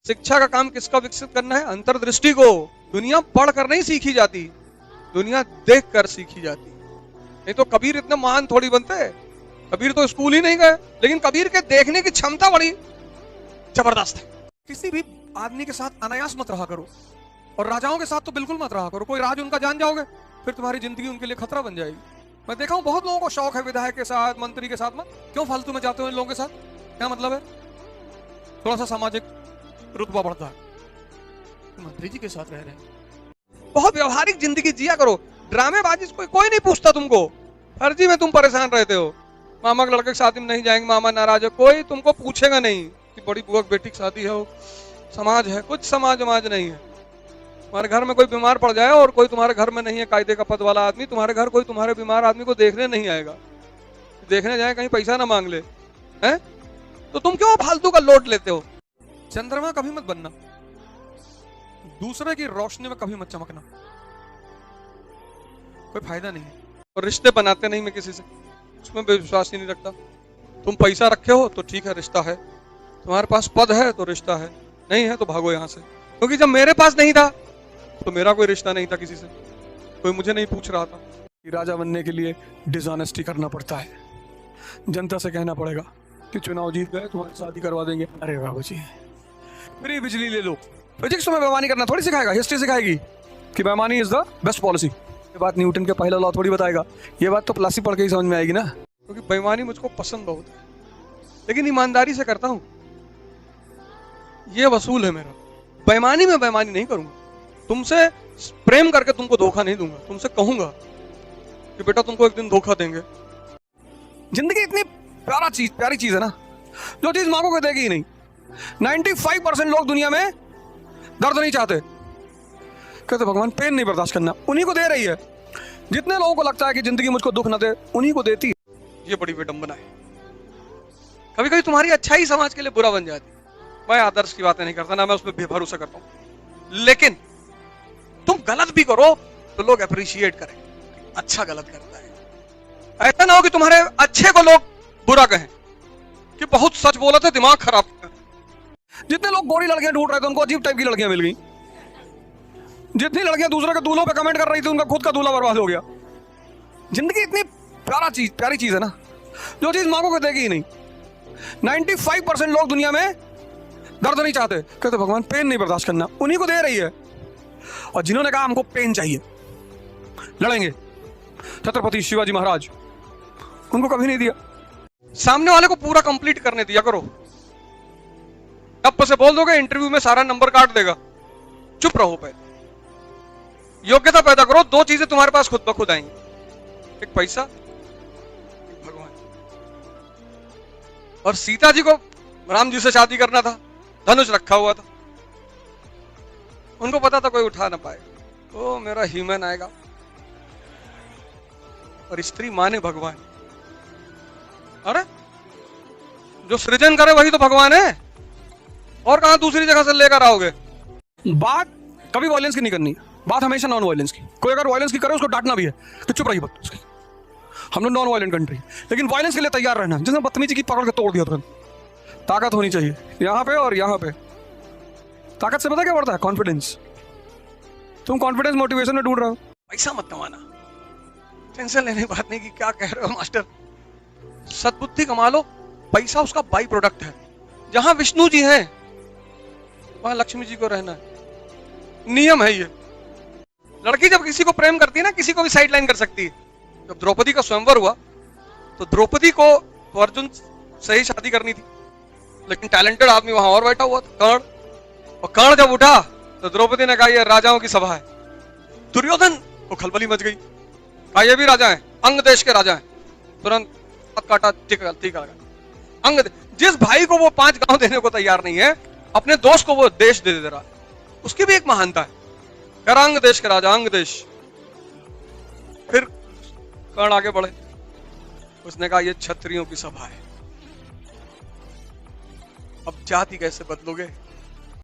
शिक्षा का काम किसका विकसित करना है? अंतर्दृष्टि को। दुनिया पढ़ कर नहीं सीखी जाती, दुनिया देख कर सीखी जाती। नहीं तो कबीर इतने महान थोड़ी बनते। कबीर तो स्कूल ही नहीं गए, लेकिन कबीर के देखने की क्षमता बड़ी जबरदस्त है। किसी भी आदमी के साथ अनायास मत रहा करो, और राजाओं के साथ तो बिल्कुल मत रहा करो। कोई राज उनका जान जाओगे, फिर तुम्हारी जिंदगी उनके लिए खतरा बन जाएगी। मैं देखा हूं बहुत लोगों को शौक है विधायक के साथ, मंत्री के साथ। मत क्यों फालतू में जाते हो इन लोगों के साथ? क्या मतलब है? थोड़ा सा सामाजिक रुतबा बढ़ता है। मंत्री जी के साथ रह रहे हैं। बहुत व्यवहारिक जिंदगी जिया करो। ड्रामेबाजी कोई नहीं पूछता तुमको। फर्जी में तुम परेशान रहते हो। मामा के लड़के की शादी में नहीं जाएंगे, मामा नाराज है, कोई तुमको पूछेगा नहीं कि बड़ी बुआ की बेटी की शादी है, वो समाज है। कुछ समाज नहीं है। तुम्हारे घर में कोई बीमार पड़ जाए और कोई तुम्हारे घर में नहीं है कायदे का पद वाला आदमी, तुम्हारे घर कोई तुम्हारे बीमार आदमी को देखने नहीं आएगा। देखने जाए कहीं पैसा ना मांग ले, हैं? तो तुम क्यों फालतू का लोड लेते हो? चंद्रमा कभी मत बनना, दूसरे की रोशनी में कभी मत चमकना, कोई फायदा नहीं है। और रिश्ते बनाते नहीं मैं किसी से, उसमें विश्वास ही नहीं रखता। तुम पैसा रखे हो तो ठीक है, रिश्ता है। तुम्हारे पास पद है तो रिश्ता है, नहीं है तो भागो यहां से। क्योंकि जब मेरे पास नहीं था तो मेरा कोई रिश्ता नहीं था किसी से, कोई मुझे नहीं पूछ रहा था। राजा बनने के लिए डिसऑनेस्टी करना पड़ता है। जनता से कहना पड़ेगा कि चुनाव जीत गए, तुम्हारी शादी करवा देंगे। अरे बाबू जी, फ्री बिजली ले लो। फिजिक्स में बेईमानी करना थोड़ी सिखाएगा, हिस्ट्री सिखाएगी कि बेईमानी इज द बेस्ट पॉलिसी। ये बात न्यूटन के पहला लॉ थोड़ी बताएगा, ये बात तो प्लासी पढ़ के ही समझ में आएगी ना। क्योंकि बेईमानी मुझको पसंद बहुत है, लेकिन ईमानदारी से करता हूं। ये वसूल है मेरा। बेईमानी में बेईमानी नहीं करूंगा। तुमसे प्रेम करके तुमको धोखा नहीं दूंगा। तुमसे कहूंगा कि बेटा तुमको एक दिन धोखा देंगे। जिंदगी इतनी प्यारी चीज है ना, जो चीज मांगोगे देगी ही नहीं। 95% लोग दुनिया में दर्द नहीं चाहते, कहते भगवान पेन नहीं बर्दाश्त करना, उन्हीं को दे रही है। जितने लोगों को लगता है कि जिंदगी मुझको दुख न दे, उन्हीं को देती है। ये बड़ी विडंबना है। कभी कभी तुम्हारी अच्छाई समाज के लिए बुरा बन जाती है। मैं आदर्श की बातें नहीं करता ना, मैं उसमें बेभरोसा करता हूं। लेकिन तुम गलत भी करो तो लोग अप्रिशिएट करें, अच्छा गलत करता है। ऐसा ना हो कि तुम्हारे अच्छे को लोग बुरा कहें कि बहुत सच बोला था, दिमाग खराब। जितने लोग गोरी लड़कियां ढूंढ रहे थे, उनको अजीब टाइप की लड़कियां मिल गई। जितनी लड़कियां दूसरे के दूल्हों पे कमेंट कर रही थी, उनका खुद का दूल्हा बर्बाद हो गया। जिंदगी इतनी प्यारी चीज है ना, जो चीज मांगोगे देगी ही नहीं। 95% लोग दुनिया में दर्द नहीं चाहते, कहते भगवान पेन नहीं बर्दाश्त करना, उन्हीं को दे रही है। और जिन्होंने कहा हमको पेन चाहिए, लड़ेंगे, छत्रपति शिवाजी महाराज, उनको कभी नहीं दिया। सामने वाले को पूरा कंप्लीट करने दिया करो। अब से बोल दोगे इंटरव्यू में सारा नंबर काट देगा, चुप रहो। पहले योग्यता पैदा करो। दो चीजें तुम्हारे पास खुद ब खुद आएंगी, एक पैसा, एक भगवान। और सीता जी को राम जी से शादी करना था, धनुष रखा हुआ था। उनको पता था कोई उठा ना पाए, ओ मेरा ह्यूमन आएगा। और स्त्री माने भगवान। अरे जो सृजन करे वही तो भगवान है, और कहां दूसरी जगह से लेकर आओगे। बात कभी वायलेंस की नहीं करनी, बात हमेशा नॉन वायलेंस की। कोई अगर वायलेंस की करे उसको डांटना भी है तो चुप रहिए बात उसकी। हम लोग नॉन वायलेंट कंट्री, लेकिन वायलेंस के लिए तैयार रहना। जिसने बदतमीजी की पकड़ के तोड़ दिया तुरंत। ताकत होनी चाहिए यहां पे और यहां पे। ताकत से पता क्या बढ़ता है? कॉन्फिडेंस। तुम कॉन्फिडेंस मोटिवेशन में ढूंढ रहे हो। पैसा मत कमाना, टेंशन लेने की बात नहीं कि क्या कह रहे हो मास्टर। सद्बुद्धि कमा लो। पैसा उसका बाई प्रोडक्ट है। जहां विष्णु जी हैं वहां लक्ष्मी जी को रहना है, नियम है ये। लड़की जब किसी को प्रेम करती है ना, किसी को भी साइड लाइन कर सकती है। जब द्रौपदी का स्वयंवर हुआ तो द्रौपदी को तो अर्जुन से ही शादी करनी थी, लेकिन टैलेंटेड आदमी वहां और बैठा हुआ था, कर्ण। और कर्ण जब उठा तो द्रौपदी ने कहा ये राजाओं की सभा है। दुर्योधन को खलबली मच गई, कहा ये भी राजा है, अंग देश के राजा है। तुरंत काटा, टीका लगा। अंग जिस भाई को वो 5 गांव देने को तैयार नहीं है, अपने दोस्त को वो देश दे रहा है, उसकी भी एक महानता है। कर अंग देश के राजा, अंग देश। फिर कर्ण आगे बढ़े, उसने कहा ये क्षत्रियों की सभा है। अब जाति कैसे बदलोगे?